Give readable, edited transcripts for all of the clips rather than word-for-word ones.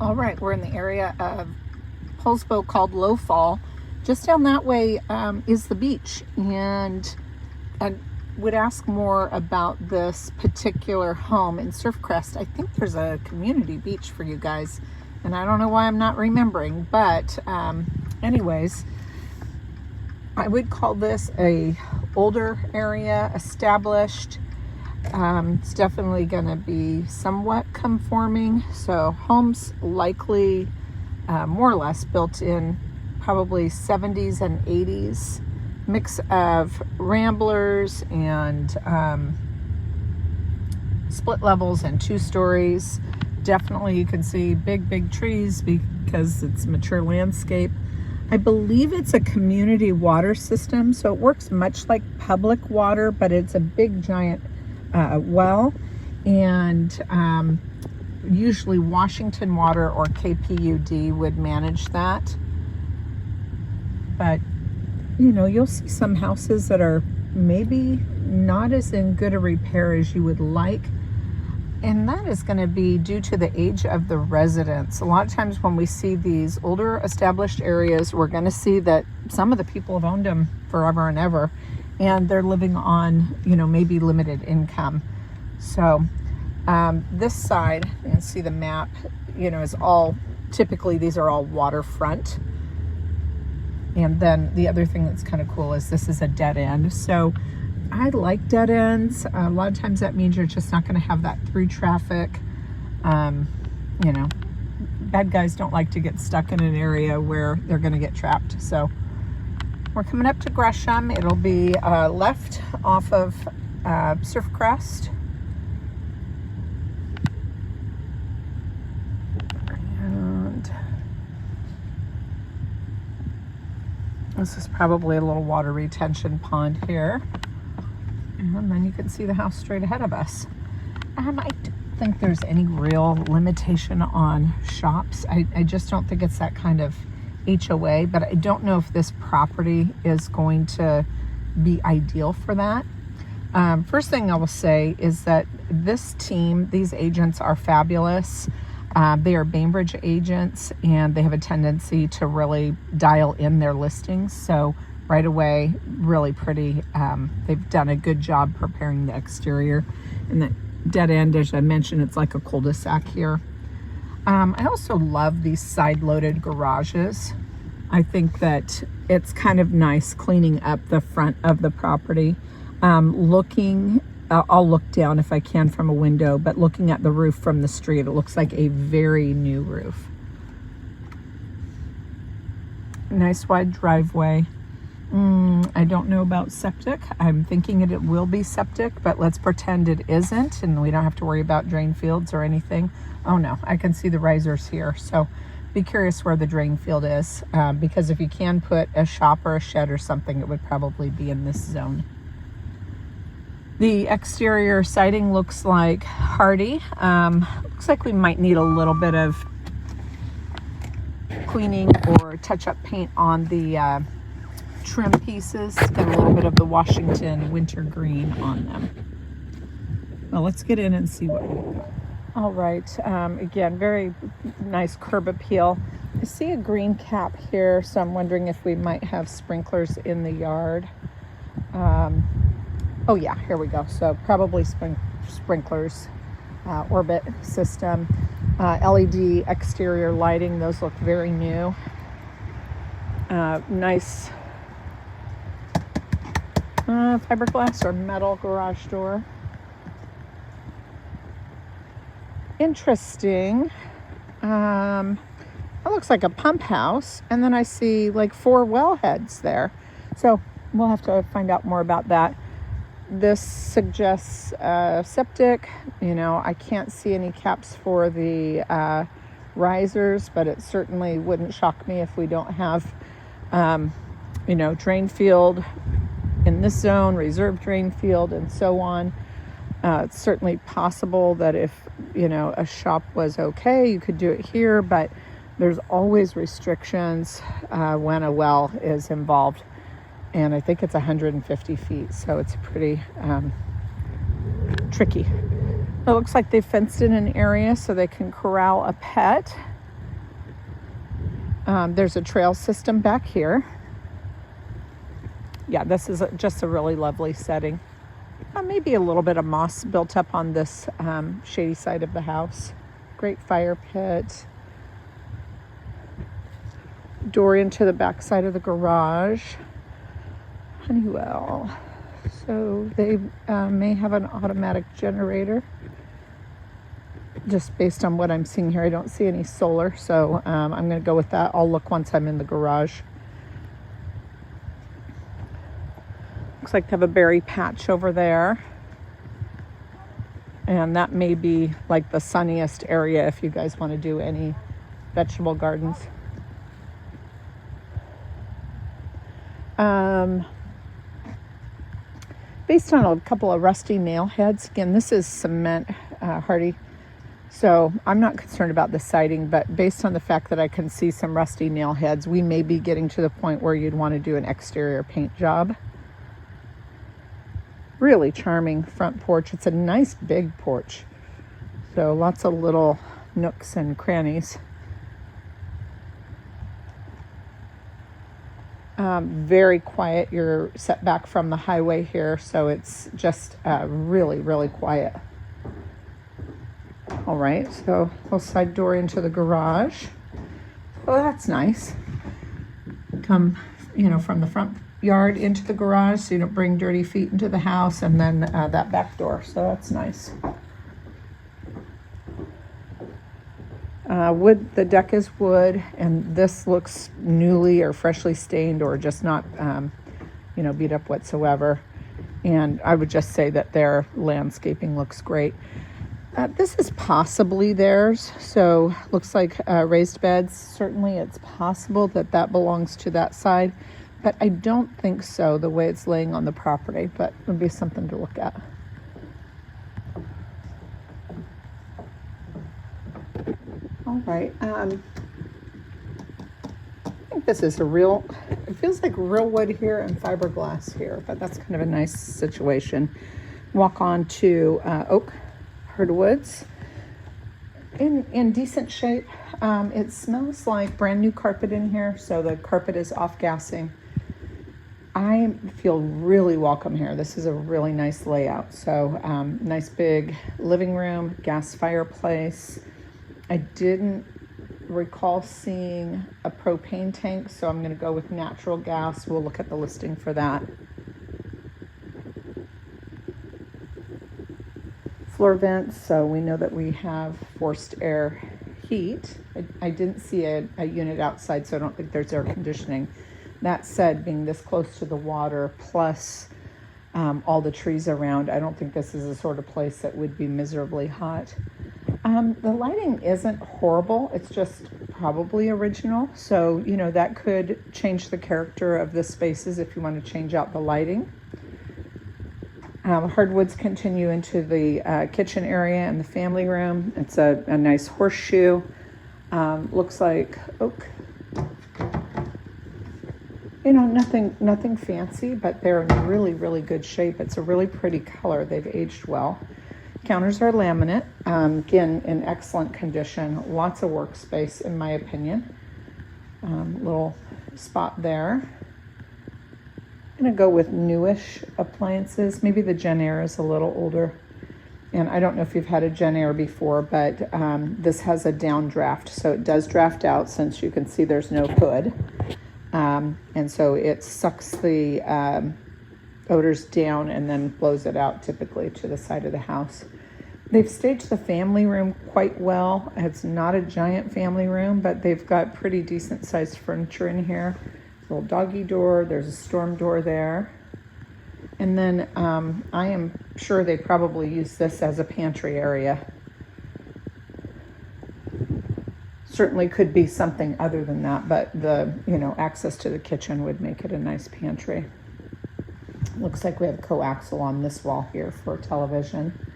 All right, we're in the area of Poulsbo called Lofall. Just down that way is the beach, and I would ask more about this particular home in Surfcrest. I think there's a community beach for you guys, and I don't know why I'm not remembering, but anyways, I would call this a older area, established. It's definitely going to be somewhat conforming. So homes likely more or less built in probably 70s and 80s. Mix of ramblers and split levels and 2 stories. Definitely you can see big trees because it's mature landscape. I believe it's a community water system, so it works much like public water, but it's a big giant well, and usually Washington Water or KPUD would manage that. But you know, you'll see some houses that are maybe not as in good a repair as you would like, and that is going to be due to the age of the residents. A lot of times when we see these older established areas, we're going to see that some of the people have owned them forever and ever, and they're living on, you know, maybe limited income. So this side, you can see the map, you know, is all, typically these are all waterfront. And then the other thing that's kind of cool is this is a dead end. So I like dead ends. A lot of times that means you're just not going to have that through traffic. You know, bad guys don't like to get stuck in an area where they're going to get trapped. So we're coming up to Gresham. It'll be left off of Surfcrest. And this is probably a little water retention pond here. And then you can see the house straight ahead of us. I don't think there's any real limitation on shops. I just don't think it's that kind of HOA, but I don't know if this property is going to be ideal for that. First thing I will say is that this team, these agents are fabulous. They are Bainbridge agents, and they have a tendency to really dial in their listings. So right away, really pretty. They've done a good job preparing the exterior. And the dead end, as I mentioned, it's like a cul-de-sac here. I also love these side-loaded garages. I think that it's kind of nice cleaning up the front of the property. I'll look down if I can from a window, but looking at the roof from the street, it looks like a very new roof. Nice wide driveway. I don't know about septic. I'm thinking it will be septic, but let's pretend it isn't, and we don't have to worry about drain fields or anything. Oh no, I can see the risers here. So be curious where the drain field is, because if you can put a shop or a shed or something, it would probably be in this zone. The exterior siding looks like hardy. Looks like we might need a little bit of cleaning or touch-up paint on the trim pieces. Get a little bit of the Washington winter green on them. Well, let's get in and see what we've got. All right, again, very nice curb appeal. I see a green cap here, so I'm wondering if we might have sprinklers in the yard. Oh yeah, here we go. So probably sprinklers, orbit system, LED exterior lighting. Those look very new. Nice fiberglass or metal garage door. Interesting. That looks like a pump house, and then I see like 4 well heads there. So we'll have to find out more about that. This suggests septic. You know, I can't see any caps for the risers, but it certainly wouldn't shock me if we don't have, you know, drain field in this zone, reserve drain field, and so on. It's certainly possible that if, you know, a shop was okay, you could do it here, but there's always restrictions when a well is involved. And I think it's 150 feet, so it's pretty tricky. It looks like they fenced in an area so they can corral a pet. There's a trail system back here. Yeah, this is just a really lovely setting. Maybe a little bit of moss built up on this shady side of the house. Great fire pit. Door into the back side of the garage. Honeywell. So they may have an automatic generator. Just based on what I'm seeing here, I don't see any solar, so I'm going to go with that. I'll look once I'm in the garage. Looks like they have a berry patch over there. And that may be like the sunniest area if you guys want to do any vegetable gardens. Based on a couple of rusty nail heads, again, this is cement hardy, so I'm not concerned about the siding, but based on the fact that I can see some rusty nail heads, we may be getting to the point where you'd want to do an exterior paint job. Really charming front porch. It's a nice big porch, so lots of little nooks and crannies. Very quiet. You're set back from the highway here, so it's just really, really quiet. All right, so little side door into the garage. Oh, that's nice. Come, from the front yard into the garage, so you don't bring dirty feet into the house, and then that back door, so that's nice. Wood, the deck is wood, and this looks newly or freshly stained or just not, beat up whatsoever. And I would just say that their landscaping looks great. This is possibly theirs, so looks like raised beds. Certainly it's possible that that belongs to that side, but I don't think so the way it's laying on the property, but it would be something to look at. All right, I think this is it feels like real wood here and fiberglass here, but that's kind of a nice situation. Walk on to oak hardwoods in decent shape. It smells like brand new carpet in here, so the carpet is off gassing. I feel really welcome here. This is a really nice layout. So nice big living room, gas fireplace. I didn't recall seeing a propane tank, so I'm going to go with natural gas. We'll look at the listing for that. Floor vents, so we know that we have forced air heat. I didn't see a unit outside, so I don't think there's air conditioning. That said, being this close to the water, plus all the trees around, I don't think this is the sort of place that would be miserably hot. The lighting isn't horrible. It's just probably original. So, that could change the character of the spaces if you want to change out the lighting. Hardwoods continue into the kitchen area and the family room. It's a nice horseshoe. Looks like oak. Nothing fancy, but they're in really, really good shape. It's a really pretty color. They've aged well. Counters are laminate, again, in excellent condition. Lots of workspace, in my opinion. Little spot there. I'm going to go with newish appliances. Maybe the Gen Air is a little older. And I don't know if you've had a Gen Air before, but this has a downdraft. So it does draft out, since you can see there's no hood. And so it sucks the odors down and then blows it out typically to the side of the house. They've staged the family room quite well. It's not a giant family room, but they've got pretty decent sized furniture in here. Little doggy door, there's a storm door there. And then I am sure they probably use this as a pantry area. Certainly could be something other than that, but the access to the kitchen would make it a nice pantry. Looks like we have coaxial on this wall here for television.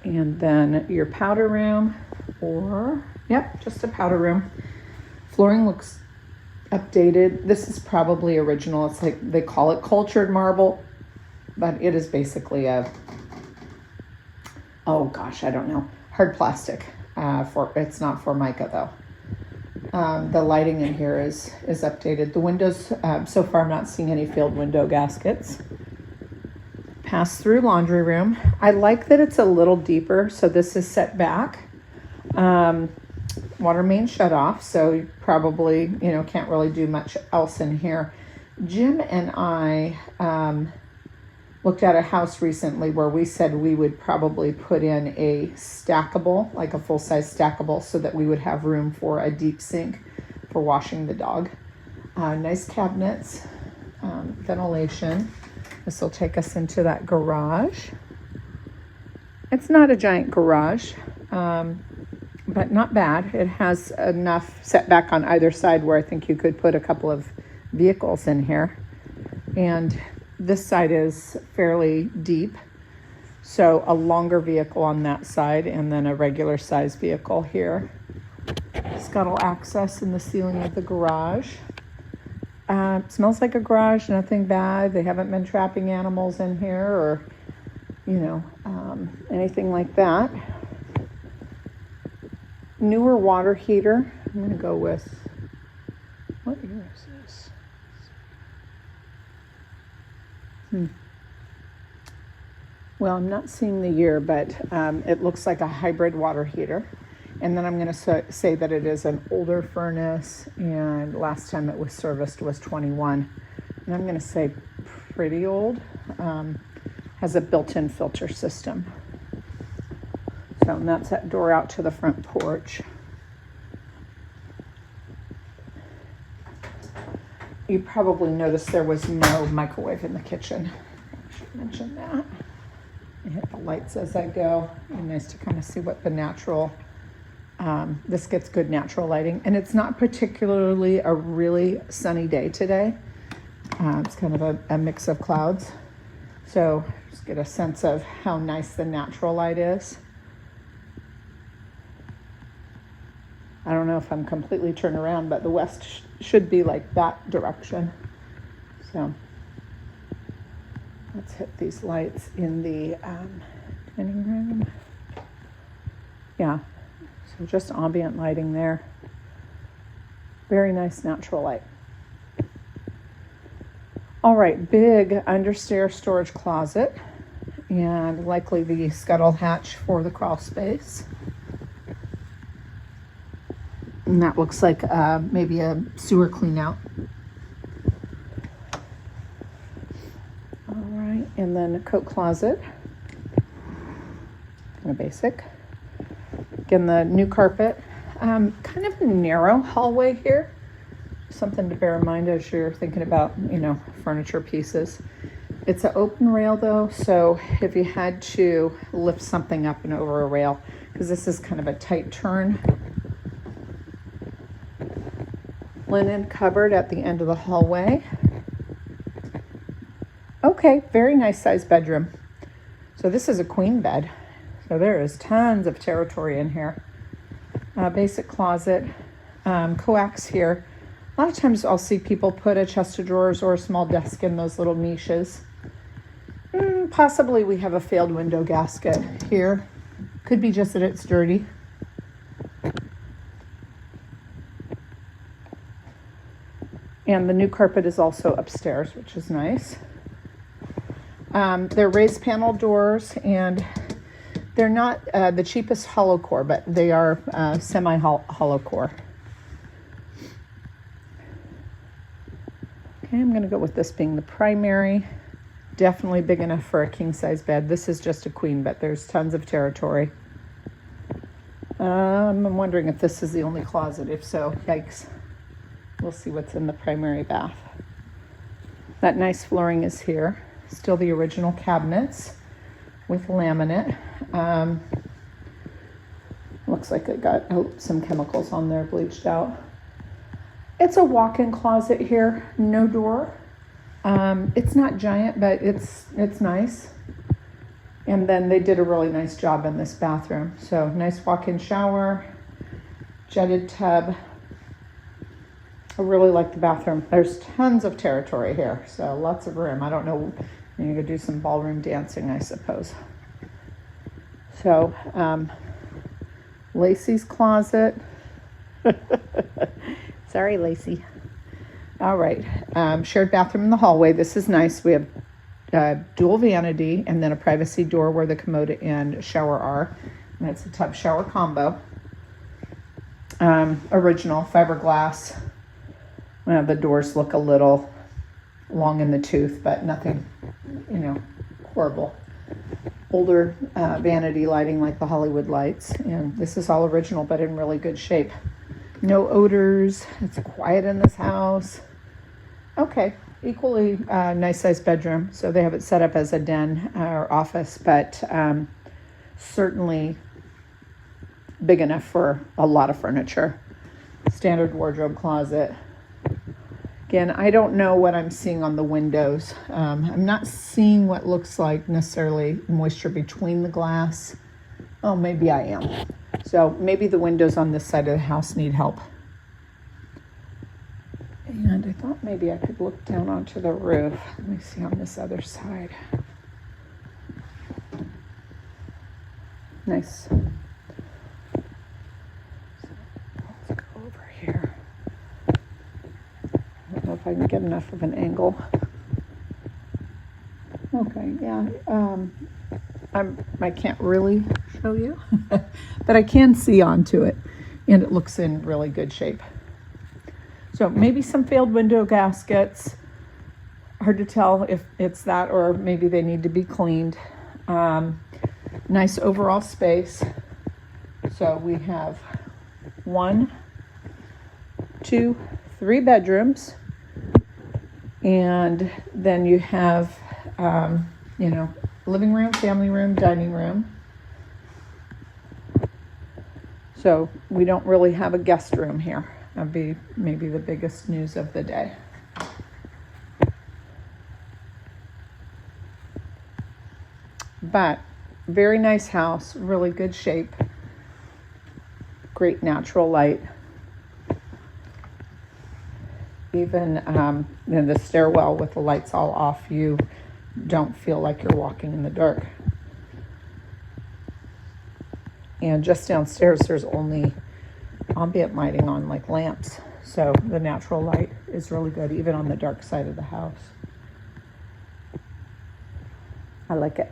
And then your powder room, just a powder room. Flooring looks updated. This is probably original. It's like they call it cultured marble, but it is basically I don't know, hard plastic. It's not Formica though. The lighting in here is updated. The windows, so far I'm not seeing any failed window gaskets. Pass-through laundry room. I like that it's a little deeper, so this is set back. Water main shut off, so you probably, can't really do much else in here. Jim and I looked at a house recently where we said we would probably put in a stackable, like a full-size stackable, so that we would have room for a deep sink for washing the dog. Nice cabinets, ventilation. This will take us into that garage. It's not a giant garage, but not bad. It has enough setback on either side where I think you could put a couple of vehicles in here. And this side is fairly deep, so a longer vehicle on that side and then a regular size vehicle here. Scuttle access in the ceiling of the garage. Smells like a garage, nothing bad. They haven't been trapping animals in here or, anything like that. Newer water heater. I'm going to go with, what year is this? Well, I'm not seeing the year, but it looks like a hybrid water heater. And then I'm going to say that it is an older furnace, and last time it was serviced was 21. And I'm going to say pretty old. Has a built-in filter system. So, and that's that door out to the front porch. You probably noticed there was no microwave in the kitchen. I should mention that. I hit the lights as I go. It's nice to kind of see what the natural, this gets good natural lighting. And it's not particularly a really sunny day today. It's kind of a mix of clouds. So just get a sense of how nice the natural light is. I don't know if I'm completely turned around, but the west should be like that direction. So let's hit these lights in the dining room. Yeah, so just ambient lighting there. Very nice natural light. All right, big understair storage closet and likely the scuttle hatch for the crawl space. And that looks like maybe a sewer clean out. All right, and then a coat closet. Kind of basic. Again, the new carpet. Kind of a narrow hallway here. Something to bear in mind as you're thinking about, furniture pieces. It's an open rail though, so if you had to lift something up and over a rail, because this is kind of a tight turn. Linen cupboard at the end of the hallway. Okay, very nice sized bedroom. So this is a queen bed. So there is tons of territory in here. Basic closet, coax here. A lot of times I'll see people put a chest of drawers or a small desk in those little niches. Possibly we have a failed window gasket here. Could be just that it's dirty. And the new carpet is also upstairs, which is nice. They're raised panel doors, and they're not the cheapest hollow core, but they are semi-hollow core. Okay, I'm going to go with this being the primary. Definitely big enough for a king-size bed. This is just a queen, but there's tons of territory. I'm wondering if this is the only closet. If so, yikes. We'll see what's in the primary bath. That nice flooring is here. Still the original cabinets with laminate. Looks like it got some chemicals on there, bleached out. It's a walk-in closet here, no door. It's not giant, but it's nice. And then they did a really nice job in this bathroom. So nice walk-in shower, jetted tub. I really like the bathroom. There's tons of territory here, so lots of room. I don't know, you could do some ballroom dancing, I suppose. So, Lacey's closet. Sorry, Lacey. All right, shared bathroom in the hallway. This is nice. We have dual vanity and then a privacy door where the commode and shower are. And it's a tub shower combo. Original fiberglass. Well, the doors look a little long in the tooth, but nothing, horrible. Older vanity lighting like the Hollywood lights. And this is all original, but in really good shape. No odors. It's quiet in this house. Okay, equally nice sized bedroom. So they have it set up as a den or office, but certainly big enough for a lot of furniture. Standard wardrobe closet. Again, I don't know what I'm seeing on the windows. I'm not seeing what looks like necessarily moisture between the glass. Oh, maybe I am. So maybe the windows on this side of the house need help. And I thought maybe I could look down onto the roof. Let me see on this other side. Nice. So let's go over here. I don't know if I can get enough of an angle. Okay, yeah. I can't really show you, but I can see onto it, and it looks in really good shape. So maybe some failed window gaskets. Hard to tell if it's that or maybe they need to be cleaned. Nice overall space. So we have 1, 2, 3 bedrooms. And then you have, living room, family room, dining room. So we don't really have a guest room here. That'd be maybe the biggest news of the day. But very nice house, really good shape, great natural light. Even in the stairwell with the lights all off, you don't feel like you're walking in the dark. And just downstairs, there's only ambient lighting on, like lamps. So the natural light is really good, even on the dark side of the house. I like it.